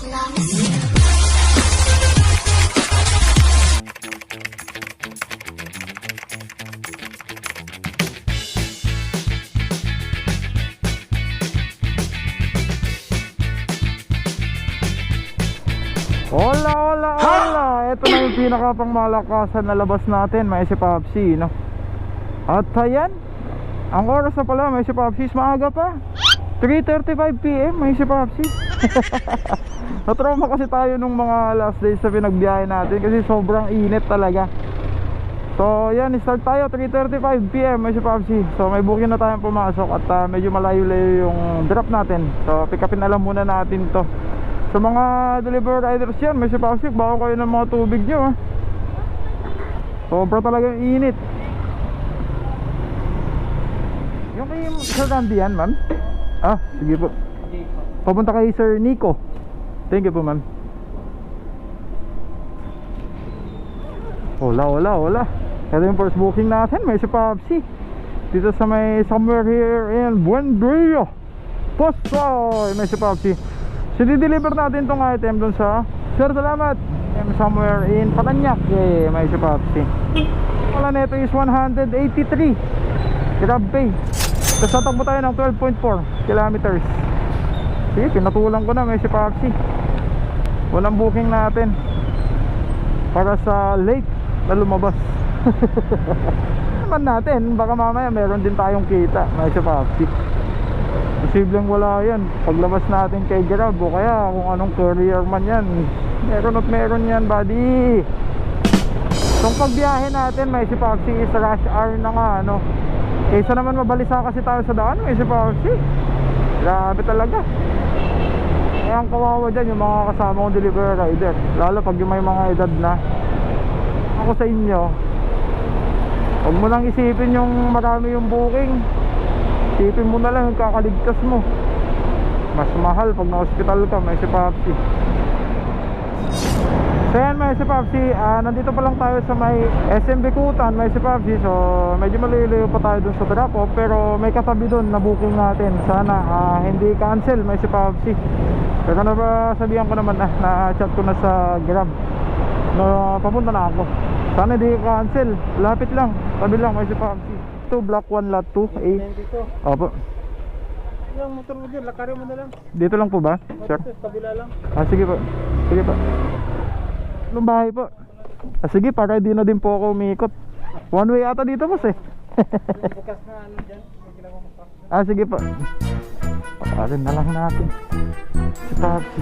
Hola, hola, hola. Ito na yung pinaka pangmalakasan na labas natin, may si Popsi, no? At ayan, ang oras na pala, may si Popsi, maaga pa 3:35 PM, may si Popsi. Natrauma kasi tayo nung mga last days sa pinagbiyahe natin kasi sobrang init talaga. So yan, start tayo 3:35 PM, may si Popsi. So may booking na tayong pumasok at medyo malayo-layo yung drop natin. So pick upin na lang muna natin to. Sa mga delivery riders yan, may si Popsi, baka kayo ng mga tubig nyo, ha? Sobra talagang init. Yung kay Sir Randy yan, ma'am? Ah, sige po. Papunta kay Sir Nico. Thank you po, ma'am. Hola. Ito yung first booking natin, may si Popsi. Dito sa may somewhere here in Buendia Postoy, may si Popsi. So di-deliver natin tong item dun sa Sir, salamat. Somewhere in Patanyak, may si Popsi. Wala nito is 183 Grab pay. Tapos tatakbo tayo ng 12.4 kilometers. Sige, pinatulang ko na, may si Popsi. Walang booking natin para sa late na lumabas. Naman natin, baka mamaya meron din tayong kita, may si Popsi. Posibleng wala yan paglabas natin kay Grab o kaya kung anong courier man yan. Meron yan, buddy. Itong pagbiyahe natin, may si Popsi is rush hour na nga, ano. Kaysa naman mabalisa kasi tayo sa daan, may si Popsi. Grabe talaga. Kaya ang kawawa dyan yung mga kasama kong delivery rider, lalo pag yung may mga edad na. Ako sa inyo, huwag mo lang isipin yung marami yung booking. Isipin mo na lang yung kakaligtas mo. Mas mahal pag na-hospital ka, may si Popsi. So yan, may si Popsi, nandito pa lang tayo sa may SM Bikutan, may si Popsi. So medyo maliliyo pa tayo dun sa drop off, pero may katabi dun na booking natin. Sana hindi cancel, may si Popsi. Pero sabihan ko naman na chat ko na sa Grab na papunta na ako. Sana hindi cancel, lapit lang, tabi lang, may si Popsi. Block 1 lot 2 A. Opo. Yung motor mo dyan, lakarin mo na lang. Dito lang po ba, sir? Kabila lang. Sige po. Sige po. Anong bahay po? Sige, para di na din po ako umiikot. One way ata dito, boss, eh. Bukas na ano dyan. Sige po. Pakarin na lang natin. Si Popsi.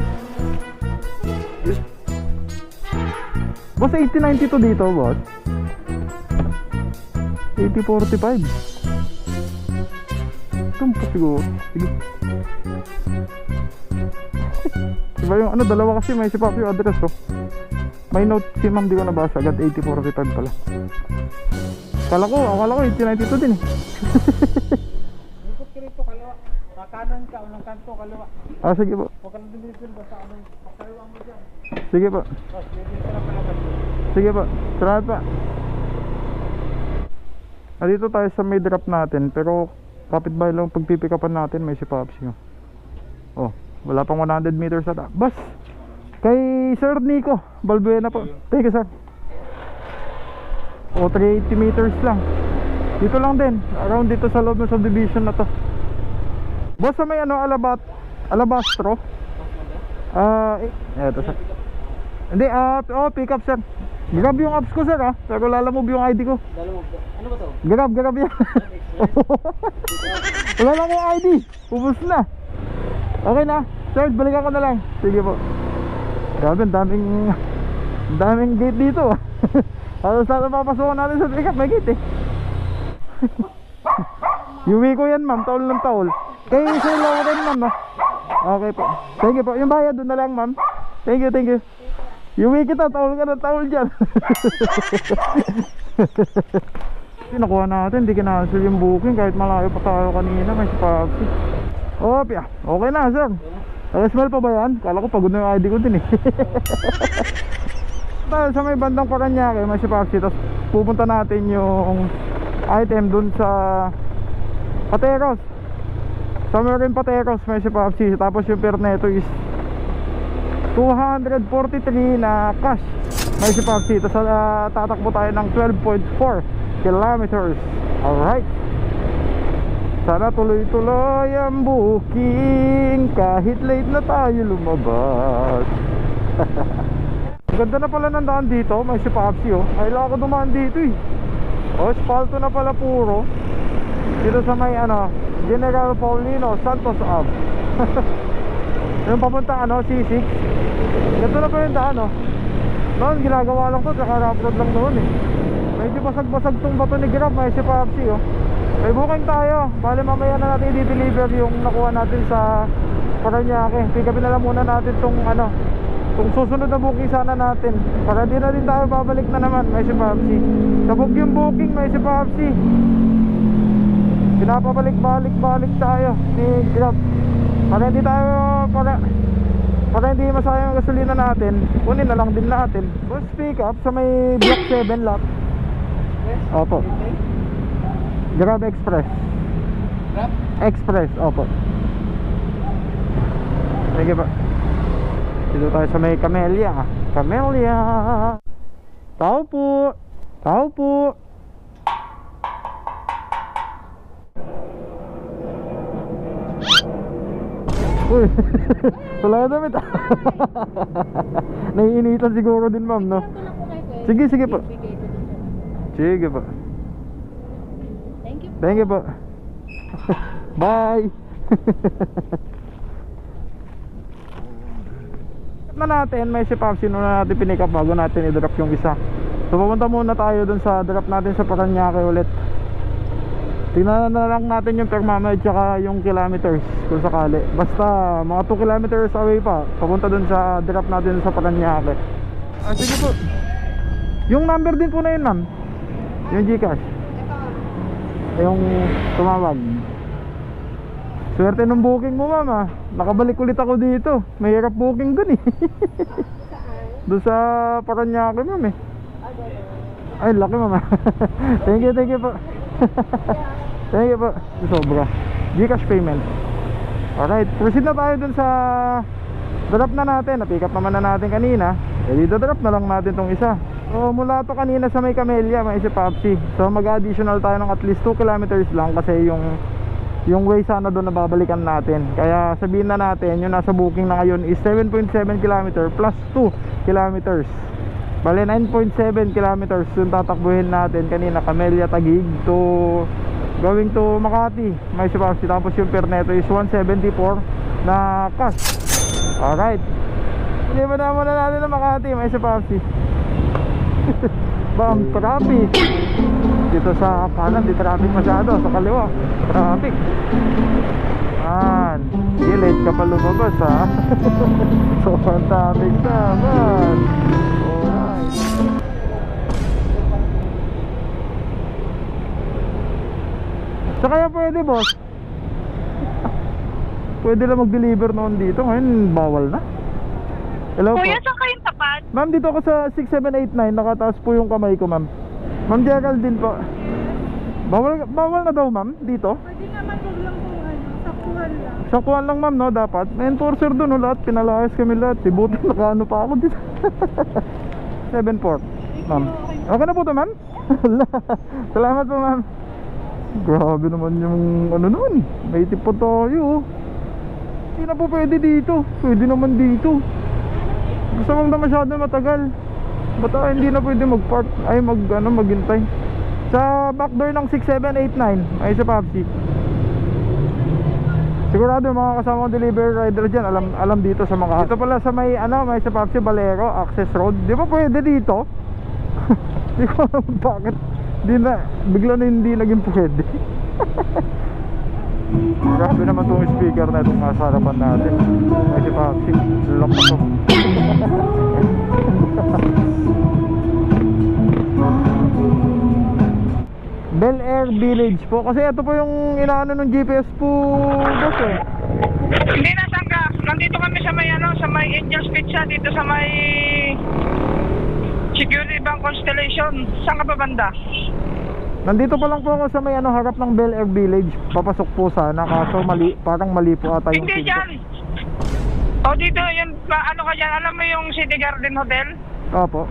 Boss, 8092 dito, boss. 8045. Ito po siguro. Sige. Diba yung ano, dalawa kasi may si Popsi yung address, oh. May note si ma'am, di ko nabasa agad. 8045 pala. Akala ko 8092 din, eh. Ikot ka rito, kalawa. Kakanan ka, unang kanto, kalawa. Sige po. Huwag ka na dinisin, basta anong pakalawa mo dyan. Sige po. Sige po. Salamat pa. Dito tayo sa may drop natin, pero kapitbahay lang pagpipikapan natin, may si Popsi. Oh, wala pang 100 meters ata. Bas, kay Sir Nico Balbuena po. Thank you, sir. 380 meters lang. Dito lang din, around dito sa loob ng subdivision na to. Boss, sa may Alabastro. Ito, sir. Hindi, pick up, sir. Grab yung apps ko, sir, pero lalamove yung ID ko. Lalamove? Ano ba to? Grab yan. Wala lang yung ID. Ubus na. Okay na. Sir, balikan ko na lang. Sige po. Grabe, daming gate dito. Halos sana papasukan natin sa pick up, may gate, eh. Yuwi ko yan, ma'am. Taol ng taol. Kaya Sir Lauren, ma'am, no? Okay po. Thank you po. Yung bayad doon na lang, ma'am. Thank you. Yuwi kita, taol ka na taol dyan. Nakuha natin, hindi kinancel yung booking kahit malayo pa tayo kanina, may si Popsi. Okay na, sir. Smell pa ba yan? Kala ko pagod na yung ID ko din, eh. Dahil sa may bandang Paranaque, may si Popsi. Tapos pupunta natin yung item dun sa Pateros. Somewhere in Pateros, may si Popsi. Tapos yung perneto is 243 na cash. May si Papsi. Tapos tatakbo tayo ng 12.4 kilometers. Alright. Sana tuloy-tuloy ang booking kahit late na tayo lumabas. Ganda na pala ng daan dito. May si Papsi oh. Kailangan ko dumaan dito eh. Oh, espalto na pala puro. Dito sa may General Paulino Santos Ave. Yung papunta C6. Ganda na pa yung daan oh. Noon ginagawa lang to, saka rough road lang noon eh. Medyo basag-basag tong bato ni Grab. May si Papsi oh. May booking tayo. Bale mamaya na natin i-deliver yung nakuha natin sa Paranaque. Pick upin na lang muna natin tong kung susunod na booking sana natin, para di na din tayo babalik na naman. May si Papsi. Sabog yung booking, may si Papsi. Pinapabalik-balik tayo ni Grab. Para hindi tayo para hindi masayang ang gasolina natin, kunin na lang din natin. Bus pick up sa may Block 7 lot. Opo. Grab Express. Grab? Express, opo. Sige pa. Dito tayo sa may Camellia. Camellia. Tao po. Tao po. Uy. Wala na damit. Naiinitan siguro din ma'am, no? Sige, sige po. Sige po. Thank you. Thank you po. Bye. Na natin, may si Papsi na natin pinick up bago natin i-drop yung isa. So pupunta muna tayo dun sa drop natin sa Paranaque ulit. Tingnan na lang natin yung per mileage tsaka yung kilometers kung sakali. Basta mga 2 kilometers away pa, papunta dun sa drop natin sa Paranaque. Sige po. Yung number din po na yun ma'am. Yung Gcash. Yung tumawag. Swerte ng booking mo ma'am ah. Nakabalik ulit ako dito. Mahirap booking dun eh. Doon sa Paranaque ma'am eh. Ay laki ma'am. Thank you po. Thank you po. Sobra. Gcash payment. Alright, proceed na tayo dun sa drop na natin. Na-pick up naman na natin kanina. E dito drop na lang natin tong isa. So mula to kanina sa may Camellia, may si Papsi. So mag-additional tayo ng at least 2 kilometers lang kasi yung way sana doon na babalikan natin. Kaya sabihin na natin yung nasa booking na ngayon is 7.7 km plus 2 kilometers. Bale 9.7 kilometers yung tatakbuhin natin kanina Camellia Taguig to going to Makati. May si Papsi. Tapos yung per neto is 174 na cash. Alright. Hindi ba naman na natin na Makati? May si Papsi. Bam, traffic. Dito sa kanan, di traffic masyado. Sa kaliwa, traffic. Man, late ka pa lumabas ha. Sobrang traffic naman. Alright. So kaya pwede boss. Pwede lang mag-deliver noon dito. Ngayon bawal na. Hello po. Kuya, saan kayong tapat? Ma'am, dito ako sa 6789. Nakataas po yung kamay ko, ma'am. Ma'am Geraldine po. Bawal na daw, ma'am, dito? Pwede naman huwag lang kung saktuhan lang. Saktuhan lang, ma'am, no? Dapat. May enforcer doon, no? Lahat. Pinalayas kami lahat. Si Buti, nakaano pa ako dito. 7-4, ma'am. Okay na po to, ma'am? Salamat po, ma'am. Grabe naman yung ano nun. May tip po tayo. Hindi na po pwede dito. Pwede naman dito. Gusto mong na masyado matagal. Ba't hindi na pwede mag-park? Ay maghintay. Sa backdoor ng 6789 ay sa Papsi. Sigurado mga kasama kong delivery rider dyan alam dito sa mga. Dito pala sa may may sa Papsi Valero Access Road. Di ba pwede dito? Di ko alam bakit bigla na hindi naging pwede. Grabe naman itong speaker na itong nasa harapan natin. Ay si Papsi. Lakas to. Bel Air Village po. Kasi ito po yung inaano ng GPS po, boss eh. Hindi na sangka. Nandito kami sa may sa may Angel's Pizza dito sa may Security Bank Constellation. Saan ka ba banda? Nandito pa lang po ako sa may harap ng Bel Air Village. Papasok po sana kaso parang mali po ata yung Hindi pinto. dyan. O dito, yun, ano ka dyan, alam mo yung City Garden Hotel? Opo.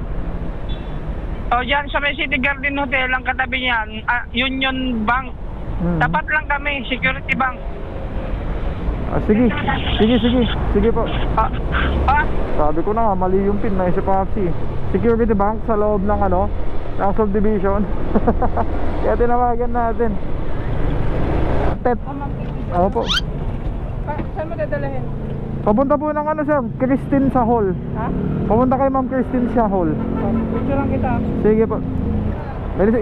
O dyan sa may City Garden Hotel, ang katabi niyan, Union Bank. Tapat lang kami, Security Bank. Sige. Sige po. Ah, Sabi ko na nga, mali yung pin, may si Popsi. Security Bank sa loob ng ano, ng subdivision. Kaya tinawagan natin. Tet. Opo. Saan mo dadalahin? Papunta po ng ano sir, Christine sa hall. Ha? Papunta kay Ma'am Christine sa hall. Picture lang kita. Sige po.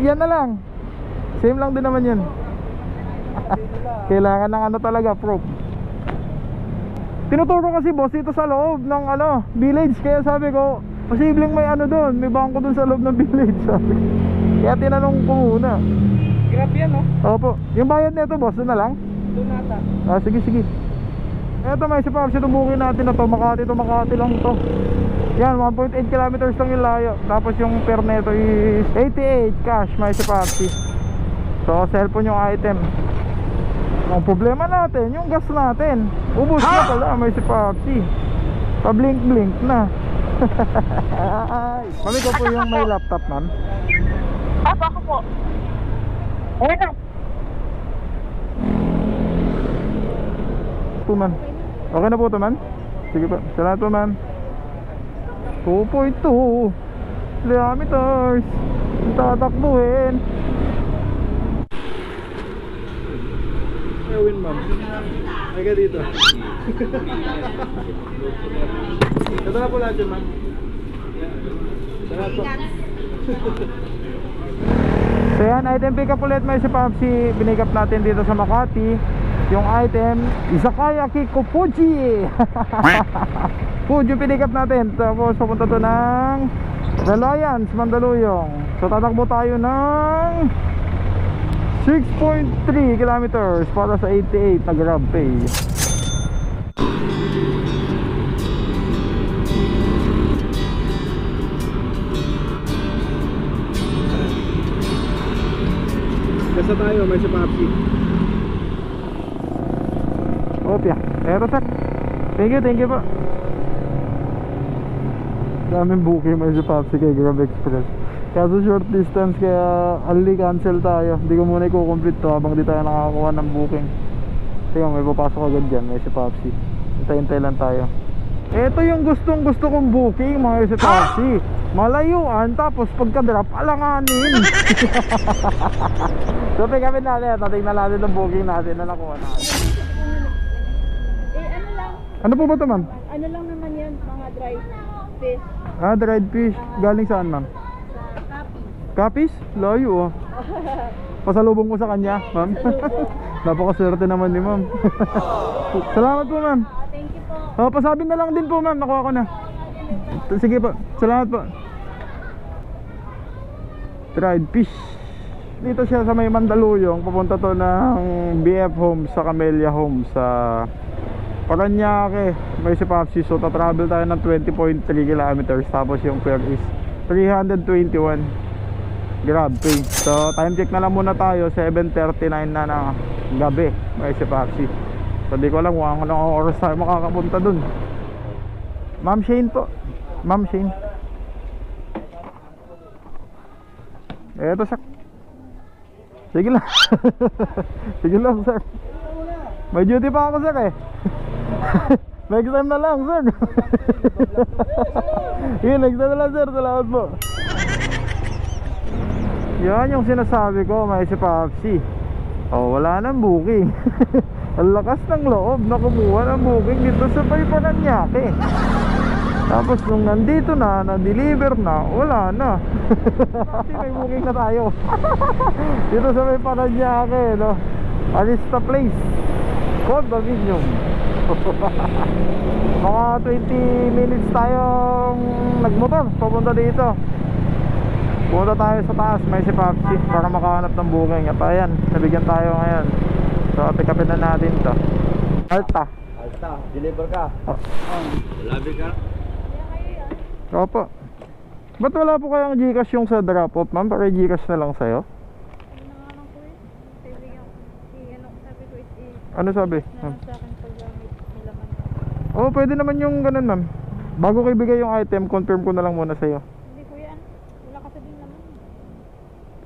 Yan na lang. Same lang din naman yun. Kailangan ng ano talaga, proof. Tinuturo kasi boss dito sa loob ng ano, village. Kaya sabi ko, posibleng may ano doon, may bangko doon sa loob ng village. Sabi ko. Kaya tinanong ko muna. Grabe yan, no? Opo. Yung bayad nito boss, doon na lang? Doon nata. Sige. Eto may sipapsi, tubukin natin na to. Makati lang to. Yan, 1.8 kilometers lang yung layo. Tapos yung fare neto is 88 cash, may sipapsi. So, cellphone yung item. Ang problema natin, yung gas natin. Ubus na pala, may sipapsi. Pa-blink na. Mami ko po yung may laptop, ma'am. ako po. Ano? Po, ma'am. Okay na po ito, ma'am? Sige pa. Salamat po, ma'am. 2.2 kilometers. Tatakbuhin. Erwin, ma'am. Ay ka dito. Ito na po lahat yun, ma'am. Salamat po. So yan, item pick up ulit may si Popsi. Pinick up natin dito sa Makati. Yung item, Izakaya Kiko Fuji. Food yung pinick up natin. Tapos papunta to ng Reliance, Mandaluyong. So tatakbo tayo ng 6.3 kilometers para sa 88 na Grab Pay. Basta tayo, may si Popsi. Opya, eto sir. Thank you po. Daming booking may si Popsi kay Grab Express. Kaso short distance kaya ali cancel tayo. Hindi ko muna i-complete to habang di tayo nakakuha ng booking. Tingnan, may papasok agad dyan, may si Popsi. Hintay lang tayo. Ito yung gustong gusto kong booking mga si Popsi. Malayuan tapos pagka-drop alanganin. So tingnan natin, tingnan natin ang booking natin na nakuha natin. Ano lang, Ano po ba ito, ma'am? ano lang naman yan, mga dry fish Dried fish. Galing saan, ma'am? sa Kapi. Kapis? Layo, oh. Pasalubong ko sa kanya, ma'am. Napakaswerte naman ni ma'am. Salamat po, ma'am. Thank you po. Pasabi na lang din po, ma'am. Nakuha ko na. Sige po. Salamat po. Dried fish. Dito siya sa may Mandaluyong. Papunta to ng BF Homes sa Camellia Homes sa Paranaque. May si Popsi. So tatravel tayo ng 20.3 kilometers. Tapos yung fare is 321 Grab Pay. So time check na lang muna tayo. 7:39 na ng gabi. May si Popsi. So di ko alam kung anong oras tayo makakapunta dun. Ma'am Shane po. Ma'am Shane. Eto sir. Sige lang. Sige lang sir. May duty pa ako sir eh. Next time na lang sir. Yun, next time na lang sir. Salamat po. Yan yung sinasabi ko, may si Popsi. Oh, wala nang booking. Ang lakas ng loob na kumuha ng booking dito sa Paranaque. Tapos nung nandito na, na-deliver na, wala na. Kasi may booking na tayo. Dito sa may Paranaque, no? Arista Place, condominium. Mga 20 minutes tayong nagmotor papunta dito. Punta tayo sa taas, may si Popsi para makahanap ng booking. At ayan, nabigyan tayo ngayon. So pick upin na natin to. Alta, deliver ka. Labi ka? Opo. Ba't wala po kayang Gcash yung sa drop off, ma'am? Para Gcash na lang sa'yo. Sabi ko is Ano sabi? na lang sa akin paggamit nila man. Oo, pwede naman yung ganun ma'am. Bago ko ibigay yung item, confirm ko na lang muna sa'yo. Hindi kuya, wala kasi din naman.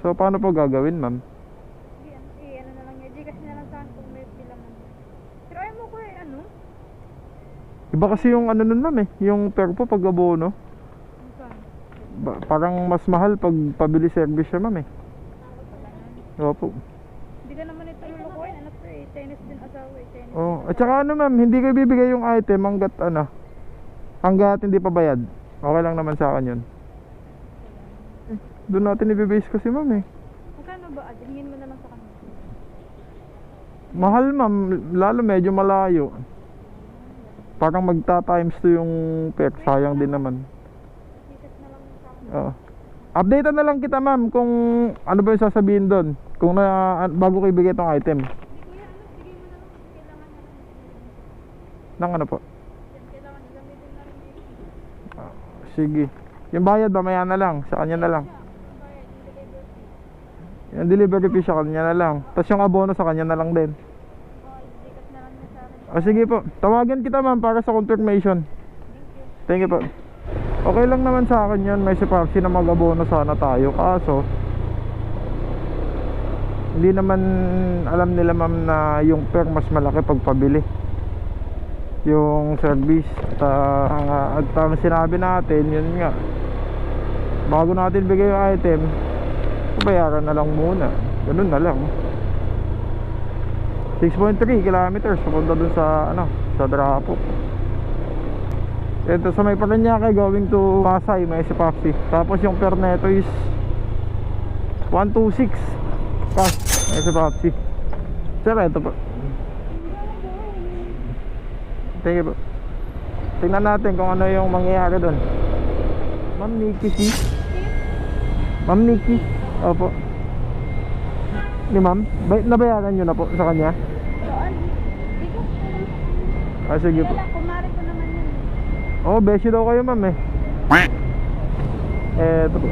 So paano po gagawin ma'am? Hindi, ano na lang yan. Gcash na lang sa akin kung may bilangan. Pero ayaw mo kuya, ano? Iba kasi yung ano nun ma'am eh, yung per po pag abono. Ano saan? Parang mas mahal pag pabili service siya ma'am eh. Opo. Hindi ka naman ito lulukuhin. Ano to eh, tennis din asawa eh. Tennis Oh, din at saka ano ma'am, hindi ko ibibigay yung item hanggat hindi pa bayad. Okay lang naman sa akin yun. Doon natin ibibase kasi ma'am eh. Magkano ba? Hingin mo na lang sa kanya. Mahal ma'am, lalo medyo malayo. Parang magta times 2 yung per, sayang din naman. Gcash na lang sa akin. Oo. Updatean na lang kita ma'am kung ano ba yung sasabihin doon. Kung bago ko ibigay itong item. Hindi kuya, ano? Bigay mo na lang. Kailangan na lang. Nang ano po? Yan, kailangan gamitin na rin yung Sige. Yung bayad mamaya na lang, sa kanya na lang. bayad, yung delivery fee. Yung delivery fee sa kanya na lang. Tapos yung abono sa kanya na lang din. Oh, Gcash na lang niya sa akin. O sige po, tawagan kita ma'am para sa confirmation. Thank you. Thank you po. Okay lang naman sa akin yun, may sipapsi na mag-abono sana tayo. Kaso hindi naman alam nila ma'am na yung per mas malaki pag pabili yung service. At ang sinabi natin, yun nga, bago natin bigay yung item, bayaran na lang muna. Ganun na lang. 6.3 kilometers papunta dun sa sa Drapo. Ito sa may Parañaque going to Pasay, may Sipaxi. Tapos yung per neto is 126 cash, may Sipaxi. Sir, ito po. Thank you po. Tingnan natin kung ano yung mangyayari doon. Ma'am Nikki si? Ma'am Nikki? Opo. Ni ma'am? Nabayaran nyo na po sa kanya? Doon? Hindi ko. Sige po. Wala, kumari ko naman yun. Oh, beshi daw kayo ma'am eh. Ito po.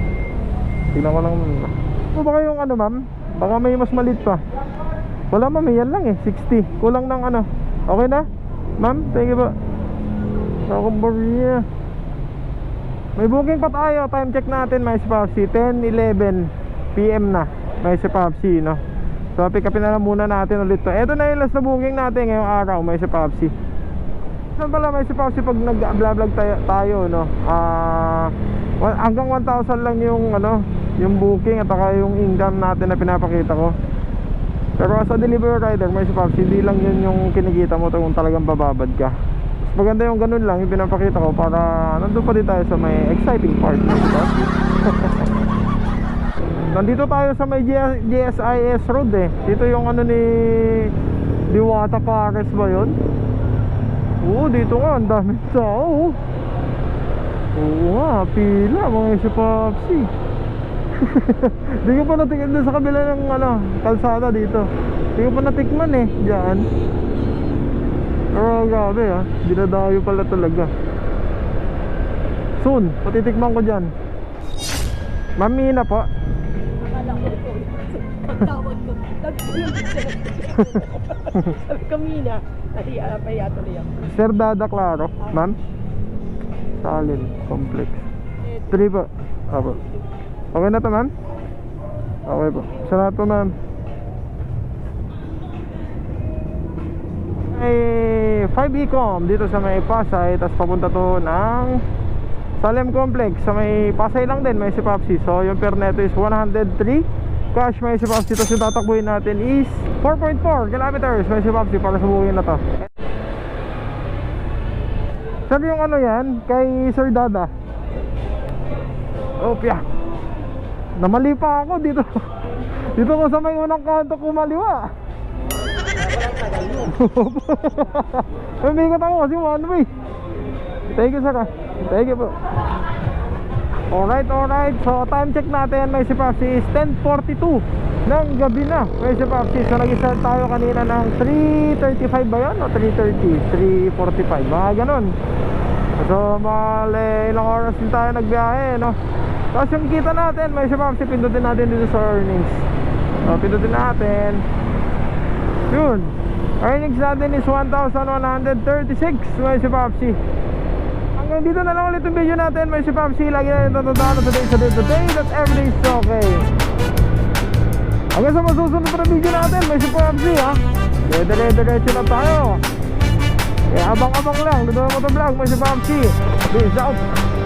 Tingnan ko lang ma'am. Ano ba kayong ma'am? Baka may mas malit pa. Wala ma'am, yan lang eh, 60. Kulang ng Okay na? Ma'am, thank you po. Maria. May booking pa tayo. Time check natin, may Sipapsi 10:11 PM na. May Sipapsi, no? So pick upin na lang muna natin ulit to. Ito na yung last na booking natin ngayong araw, may Sipapsi. Saan pala may Sipapsi pag nag-vlog tayo, no? Hanggang 1,000 lang yung yung booking at saka yung income natin na pinapakita ko. Pero sa delivery rider, may Sipapsi, hindi lang yun yung kinikita mo kung talagang bababad ka. Maganda yung ganun lang yung pinapakita ko para nandun pa din tayo sa may exciting part, diba? Nandito tayo sa may GSIS Road eh. Dito yung ni Diwata Pares ba yun? Oo, dito nga, ang daming tao. Oo nga, pila mga Sipapsi. Di ko pa natikman doon sa kabila ng kalsada dito. Di ko pa natikman eh, dyan. Pero grabe dinadayo pala talaga. Soon, patitikman ko dyan. Mamina po. Akala ko ito. Pagtawag ko. Sabi kamina. Pahiya tuloy ako. Sir Dada Claro, ma'am. Salin Complex 3 po. Apo. Okay na to ma'am? Okay po. Salamat po ma'am. May 5 Ecom dito sa may Pasay. Tapos papunta to ng Salem Complex. Sa may Pasay lang din, may Sipapsi. So yung per neto is 103 cash, may Sipapsi. Tapos yung tatakbuhin natin is 4.4 kilometers, may Sipapsi para sa booking na to. Sir, yung yan kay Sir Dada. Opya. Namali pa ako dito. Dito ko sa may unang kanto kumaliwa. Umikot ako kasi one way. Thank you sir. Thank you po. Alright. So time check natin, may Sipapsi is 10:42 ng gabi na. May Sipapsi. So nag-start tayo kanina ng 3:35 ba yun? O 3:30? 3:45 mga ganun. So ilang oras din tayo nagbiyahe, no? Tapos yung kita natin, may Sipapsi, pindutin natin dito sa earnings. So pindutin natin. Yun. Earnings natin is 1,136 may si Popsi. Hanggang dito na lang ulit yung video natin may si Popsi. Lagi na rin tatandaan na today that everything is okay. Hanggang sa masusunod pa na video natin may si Popsi ha. Dire-diretso na tayo. Kaya abang-abang lang. Dito na mo ito vlog may si Popsi. Peace out.